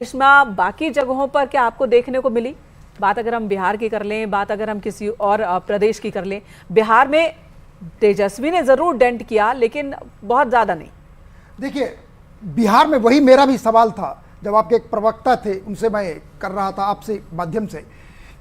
इसमें बाकी जगहों पर क्या आपको देखने को मिली? बात अगर हम बिहार की कर लें, बात अगर हम किसी और प्रदेश की कर लें, बिहार में तेजस्वी ने जरूर डेंट किया लेकिन बहुत ज्यादा नहीं। देखिए, बिहार में वही मेरा भी सवाल था जब आपके एक प्रवक्ता थे उनसे मैं कर रहा था आपसे माध्यम से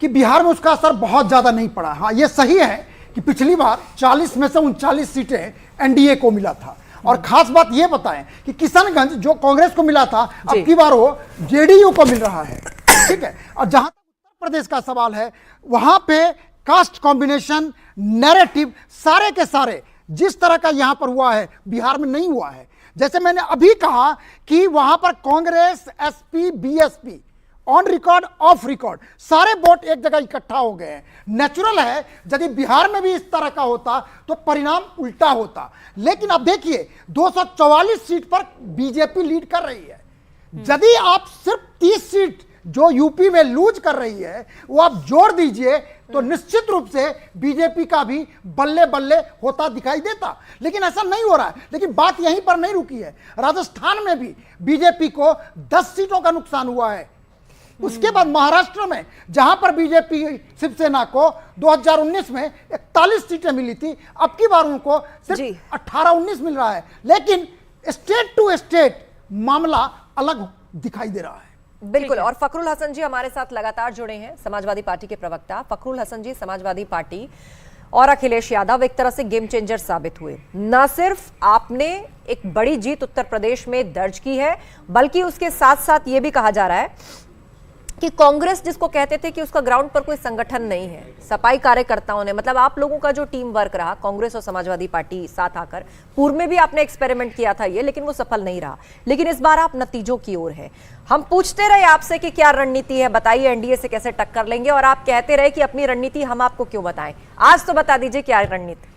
कि बिहार में उसका असर बहुत ज्यादा नहीं पड़ा। हाँ, ये सही है कि पिछली बार 40 में से 39 सीटें एनडीए को मिला था और खास बात ये बताएं कि किशनगंज जो कांग्रेस को मिला था अब की बार वो जेडीयू को मिल रहा है। ठीक है, और जहां तक उत्तर प्रदेश का सवाल है वहां पे कास्ट कॉम्बिनेशन नैरेटिव सारे के सारे जिस तरह का यहां पर हुआ है बिहार में नहीं हुआ है। जैसे मैंने अभी कहा कि वहां पर Congress, SP, BSP on record, of record सारे वोट एक जगह इकट्ठा हो गए हैं। नेचुरल है यदि बिहार में भी इस तरह का होता तो परिणाम उल्टा होता। लेकिन अब देखिए 244 सीट पर बीजेपी लीड कर रही है। यदि आप सिर्फ 30 सीट जो यूपी में लूज कर रही है वो आप जोड़ दीजिए तो निश्चित रूप से बीजेपी का भी बल्ले बल्ले होता दिखाई देता। लेकिन ऐसा नहीं हो रहा है। लेकिन बात यहीं पर नहीं रुकी है, राजस्थान में भी बीजेपी को 10 सीटों का नुकसान हुआ है। उसके बाद महाराष्ट्र में जहां पर बीजेपी शिवसेना को 2019 में 41 सीटें मिली थी, अब की बार उनको सिर्फ 18-19 मिल रहा है। लेकिन स्टेट टू स्टेट मामला अलग दिखाई दे रहा है। बिल्कुल। और फखरुल हसन जी हमारे साथ लगातार जुड़े हैं, समाजवादी पार्टी के प्रवक्ता। फखरुल हसन जी, समाजवादी पार्टी और अखिलेश यादव एक तरह से गेम चेंजर साबित हुए। न सिर्फ आपने एक बड़ी जीत उत्तर प्रदेश में दर्ज की है बल्कि उसके साथ साथ यह भी कहा जा रहा है कि कांग्रेस जिसको कहते थे कि उसका ग्राउंड पर कोई संगठन नहीं है, सफाई कार्यकर्ताओं ने, मतलब आप लोगों का जो टीम वर्क रहा कांग्रेस और समाजवादी पार्टी साथ आकर, पूर्व में भी आपने एक्सपेरिमेंट किया था ये, लेकिन वो सफल नहीं रहा। लेकिन इस बार आप नतीजों की ओर है। हम पूछते रहे आपसे कि क्या रणनीति है, बताइए एनडीए से कैसे टक्कर लेंगे, और आप कहते रहे कि अपनी रणनीति हम आपको क्यों बताएं। आज तो बता दीजिए क्या रणनीति।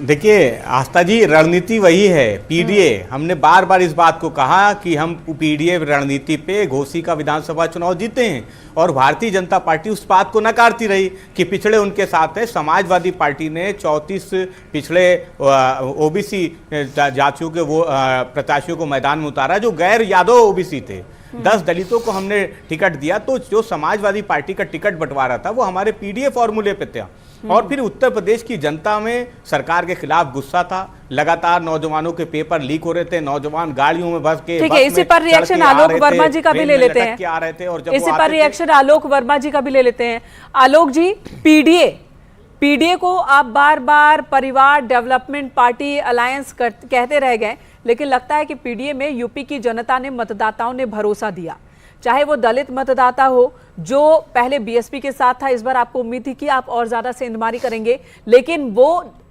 देखिए आस्था जी, रणनीति वही है पीडीए। हमने बार बार इस बात को कहा कि हम पीडीए रणनीति पे घोसी का विधानसभा चुनाव जीते हैं और भारतीय जनता पार्टी उस बात को नकारती रही कि पिछड़े उनके साथ है। समाजवादी पार्टी ने 34 पिछड़े ओबीसी जातियों के वो प्रत्याशियों को मैदान में उतारा जो गैर यादव ओबीसी थे। 10 दलितों को हमने टिकट दिया। तो जो समाजवादी पार्टी का टिकट बंटवारा था वो हमारे पीडीए फॉर्मूले पे था। और फिर उत्तर प्रदेश की जनता में सरकार के खिलाफ गुस्सा था। लगातार नौजवानों के पेपर लीक हो रहे थे, नौजवान गाड़ियों में बस के, ठीक है, इसी पर रिएक्शन आलोक वर्मा जी का भी ले लेते हैं। आ रहे थे और जब इसी पर रिएक्शन आलोक वर्मा जी का भी ले लेते हैं। आलोक जी, पीडीए को आप बार बार परिवार डेवलपमेंट पार्टी अलायंस कहते रह गए, लेकिन लगता है कि पीडीए में यूपी की जनता ने, मतदाताओं ने भरोसा दिया। चाहे वो दलित मतदाता हो जो पहले बीएसपी के साथ था, इस बार आपको उम्मीद थी कि आप और ज्यादा सेंधमारी करेंगे, लेकिन वो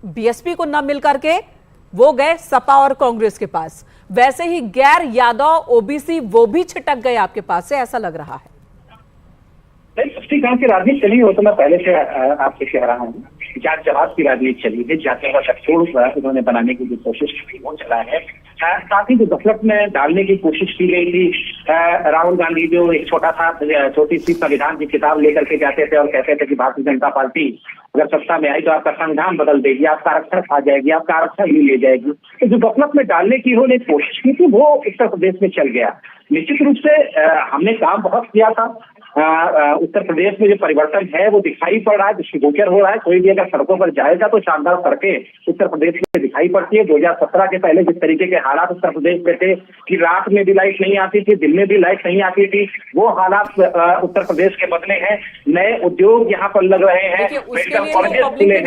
बीएसपी को न मिल करके वो गए सपा और कांग्रेस के पास। वैसे ही गैर यादव ओबीसी वो भी छिटक गए आपके पास से, ऐसा लग रहा है। सस्तीकरण की राजनीति चली हो तो मैं पहले से आपसे कह रहा हूँ, जात जवाब की राजनीति चली है। जातियों का गठजोड़ उन्होंने बनाने की जो कोशिश की वो चला है। साथ ही जो दफलत में डालने की कोशिश की गई थी, राहुल गांधी जो एक छोटी सी संविधान की किताब लेकर के जाते थे और कहते थे कि भारतीय जनता पार्टी अगर सत्ता में आई तो आपका संविधान बदल देगी, आपका आरक्षण खा जाएगी, आपका आरक्षण भी ले जाएगी। तो जो दफलत में डालने की उन्होंने कोशिश की थी वो उत्तर प्रदेश में चल गया। निश्चित रूप से हमने काम बहुत किया था। उत्तर प्रदेश में जो परिवर्तन है वो दिखाई पड़ रहा है, दृष्टिगोचर हो रहा है। कोई भी अगर सड़कों पर जाएगा तो शानदार सड़कें उत्तर प्रदेश में दिखाई पड़ती है। 2017 के पहले जिस तरीके के हालात उत्तर प्रदेश में थे कि रात में भी लाइट नहीं आती थी, दिन में भी लाइट नहीं आती थी, वो हालात उत्तर प्रदेश के बदले हैं। नए उद्योग यहाँ पर लग रहे हैं, मेडिकल कॉलेज खुले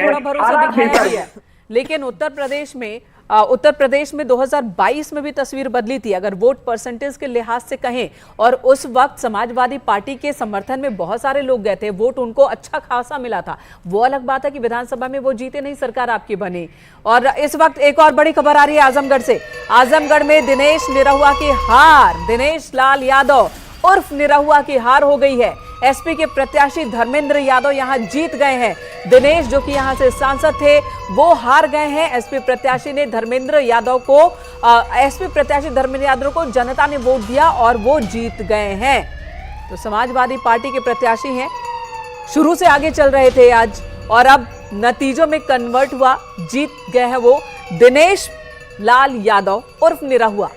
हैं। लेकिन उत्तर प्रदेश में 2022 में भी तस्वीर बदली थी अगर वोट परसेंटेज के लिहाज से कहें, और उस वक्त समाजवादी पार्टी के समर्थन में बहुत सारे लोग गए थे, वोट उनको अच्छा खासा मिला था। वो अलग बात है कि विधानसभा में वो जीते नहीं, सरकार आपकी बनी। और इस वक्त एक और बड़ी खबर आ रही है आजमगढ़ से। आजमगढ़ में दिनेश निरहुआ की हार, दिनेश लाल यादव उर्फ निरहुआ की हार हो गई है। एसपी के प्रत्याशी धर्मेंद्र यादव यहां जीत गए हैं। दिनेश जो कि यहां से सांसद थे वो हार गए हैं। एसपी प्रत्याशी धर्मेंद्र यादव को जनता ने वोट दिया और वो जीत गए हैं। तो समाजवादी पार्टी के प्रत्याशी हैं, शुरू से आगे चल रहे थे आज और अब नतीजों में कन्वर्ट हुआ, जीत गए हैं वो दिनेश लाल यादव उर्फ निरहुआ।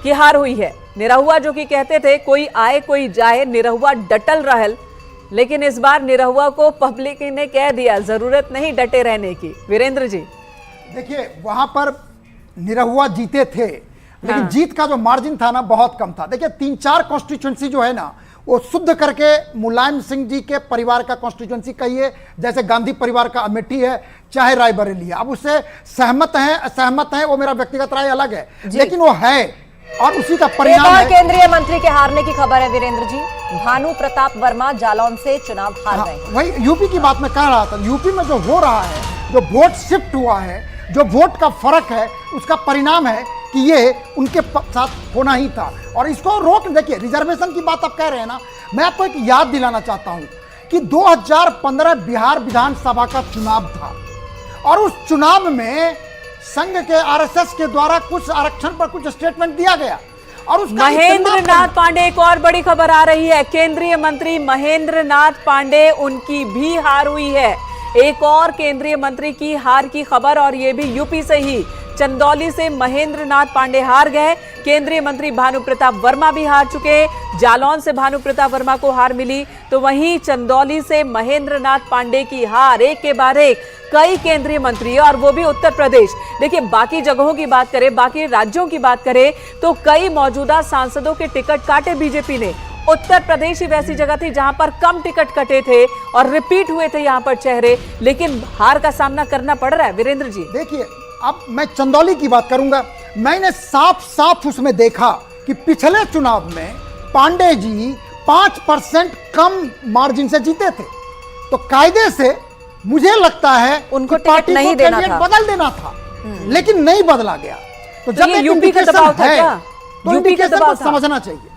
की हार हुई है। निरहुआ जो कि कहते थे कोई आए कोई जाए, निरहुआ डटल रहल, लेकिन इस बार निरहुआ को पब्लिक ने कह दिया जरूरत नहीं डटे रहने की। वीरेंद्र जी, देखिए वहां पर निरहुआ जीते थे, लेकिन हाँ। जीत का जो मार्जिन था ना बहुत कम था। देखिए 3-4 कॉन्स्टिट्यूंसी जो है ना वो शुद्ध करके मुलायम सिंह जी के परिवार का कॉन्स्टिट्यूंसी कहिए, जैसे गांधी परिवार का अमेठी है, चाहे रायबरेली है। अब उससे सहमत हैं असहमत हैं वो मेरा व्यक्तिगत राय अलग है, लेकिन वो है और उसी का एक परिणाम और है। केंद्रीय मंत्री के हारने की खबर है वीरेंद्र जी। भानु प्रताप वर्मा जालौन से चुनाव हार हाँ, गए। वही यूपी की बात मैं कह रहा था। यूपी में जो हो रहा है, जो वोट शिफ्ट हुआ है, जो वोट का फर्क है, उसका परिणाम है कि ये उनके साथ होना ही था। और इसको रोक, देखिए रिजर्वेशन की बात आप कह रहे हैं ना, मैं आपको एक याद दिलाना चाहता हूं कि 2015 बिहार विधानसभा का चुनाव था और उस चुनाव में संघ के आरएसएस के द्वारा कुछ आरक्षण पर कुछ स्टेटमेंट दिया गया और उसका महेंद्र नाथ पांडे, एक और बड़ी खबर आ रही है। केंद्रीय मंत्री महेंद्र नाथ पांडे, उनकी भी हार हुई है। एक और केंद्रीय मंत्री की हार की खबर, और ये भी यूपी से ही। चंदौली से महेंद्र नाथ पांडे हार गए। केंद्रीय मंत्री भानु प्रताप वर्मा भी हार चुके। जालौन से भानु प्रताप वर्मा को हार मिली, तो वहीं चंदौली से महेंद्र नाथ पांडे की हार। एक के बाद एक कई केंद्रीय मंत्री, और वो भी उत्तर प्रदेश। देखिए बाकी जगहों की बात करें, बाकी राज्यों की बात करें, तो कई मौजूदा सांसदों के टिकट काटे बीजेपी ने। उत्तर प्रदेश ही वैसी जगह थी जहां पर कम टिकट कटे थे और रिपीट हुए थे यहां पर चेहरे, लेकिन हार का सामना करना पड़ रहा है। वीरेंद्र जी, देखिए अब मैं चंदौली की बात करूंगा। मैंने साफ साफ उसमें देखा कि पिछले चुनाव में पांडे जी 5% कम मार्जिन से जीते थे, तो कायदे से मुझे लगता है उनको कि पार्टी टिकट नहीं को देना कैंडिडेट था। बदल देना था, लेकिन नहीं बदला गया। तो जब ये एक यूपी का इंडिकेशन दबाव था है, क्या? तो यूपी का इंडिकेशन दबाव को था। समझना चाहिए।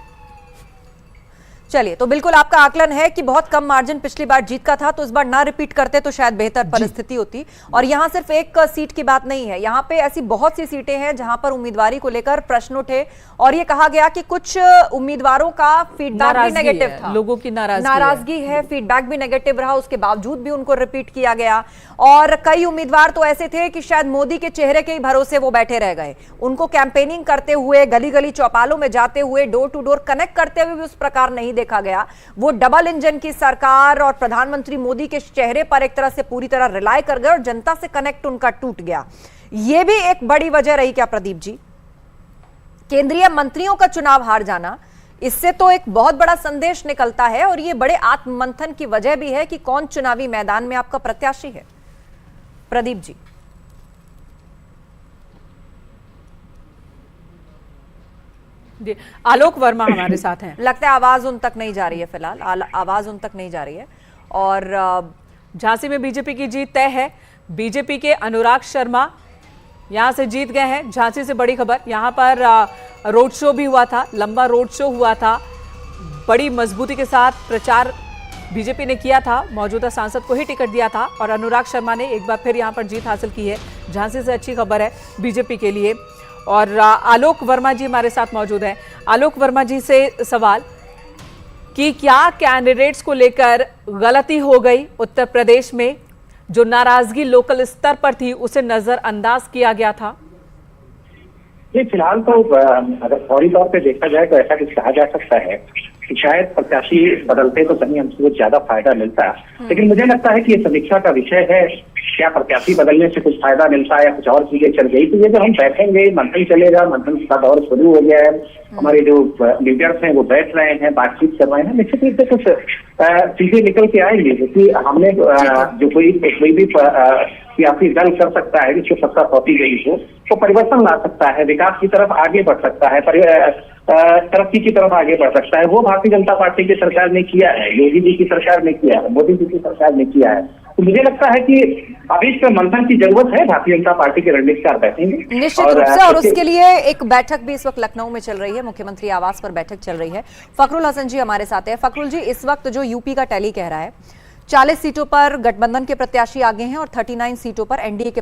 चलिए, तो बिल्कुल आपका आकलन है कि बहुत कम मार्जिन पिछली बार जीत का था, तो इस बार ना रिपीट करते तो शायद बेहतर परिस्थिति होती। और यहां सिर्फ एक सीट की बात नहीं है, यहां पे ऐसी बहुत सी सीटें हैं जहां पर उम्मीदवारी को लेकर प्रश्न उठे और ये कहा गया कि कुछ उम्मीदवारों का फीडबैक भी नेगेटिव था। लोगों की नाराजगी है, फीडबैक भी नेगेटिव रहा, उसके बावजूद भी उनको रिपीट किया गया। और कई उम्मीदवार तो ऐसे थे कि शायद मोदी के चेहरे के ही भरोसे वो बैठे रह गए। उनको कैंपेनिंग करते हुए, गली गली चौपालों में जाते हुए, डोर टू डोर कनेक्ट करते हुए भी उस प्रकार नहीं देखा गया। वो डबल इंजन की सरकार और प्रधानमंत्री मोदी के चेहरे पर एक तरह से पूरी तरह रिलाय कर गए और जनता से कनेक्ट उनका टूट गया। यह भी एक बड़ी वजह रही क्या प्रदीप जी? केंद्रीय मंत्रियों का चुनाव हार जाना, इससे तो एक बहुत बड़ा संदेश निकलता है और यह बड़े आत्ममंथन की वजह भी है कि कौन चुनावी मैदान में आपका प्रत्याशी है। प्रदीप जी, आलोक वर्मा हमारे साथ हैं। लगता है आवाज उन तक नहीं जा रही है, फिलहाल आवाज उन तक नहीं जा रही है। और झांसी में बीजेपी की जीत तय है। बीजेपी के अनुराग शर्मा यहां से जीत गए हैं। झांसी से बड़ी खबर, यहां पर रोड शो भी हुआ था, लंबा रोड शो हुआ था, बड़ी मजबूती के साथ प्रचार बीजेपी ने किया था, मौजूदा सांसद को ही टिकट दिया था और अनुराग शर्मा ने एक बार फिर यहां पर जीत हासिल की है। झांसी से अच्छी खबर है बीजेपी के लिए। और आलोक वर्मा जी हमारे साथ मौजूद हैं। आलोक वर्मा जी से सवाल कि क्या कैंडिडेट्स को लेकर गलती हो गई उत्तर प्रदेश में? जो नाराजगी लोकल स्तर पर थी उसे नजरअंदाज किया गया था? ये फिलहाल तो अगर फौरी तौर पे देखा जाए तो ऐसा कुछ कहा जा सकता है कि शायद प्रत्याशी बदलते तो कहीं हमको ज्यादा फायदा मिलता, लेकिन मुझे लगता है कि ये समीक्षा का विषय है। क्या प्रत्याशी बदलने से कुछ फायदा मिलता है या कुछ और चीजें चल गई? तो ये जो हम बैठेंगे, मंथन चलेगा, मंथन का दौर शुरू हो गया है, हमारे जो लीडर्स हैं वो बैठ रहे हैं, बातचीत कर रहे हैं, निश्चित रूप से कुछ चीजें निकल के आएंगी। क्योंकि हमने जो कोई भी सियासी दल कर सकता है जिसको सत्ता सौंपी गई हो, तो परिवर्तन ला सकता है, विकास की तरफ आगे बढ़ सकता है, तरक्की की तरफ आगे बढ़ सकता है। वो भारतीय जनता पार्टी की सरकार ने किया है, योगी जी की सरकार ने किया है, मोदी जी की सरकार ने किया है। तो मुझे लगता है कि अभी इस मंथन की जरूरत है। भारतीय जनता पार्टी के रणनीतिकार बैठेंगे निश्चित रूप से, और उसके लिए एक बैठक भी इस वक्त लखनऊ में चल रही है, मुख्यमंत्री आवास पर बैठक चल रही है। फखरुल हसन जी हमारे साथ है। फखरुल जी, इस वक्त जो यूपी का टैली कह रहा है 40 सीटों पर गठबंधन के प्रत्याशी आगे हैं और 39 सीटों पर एनडीए के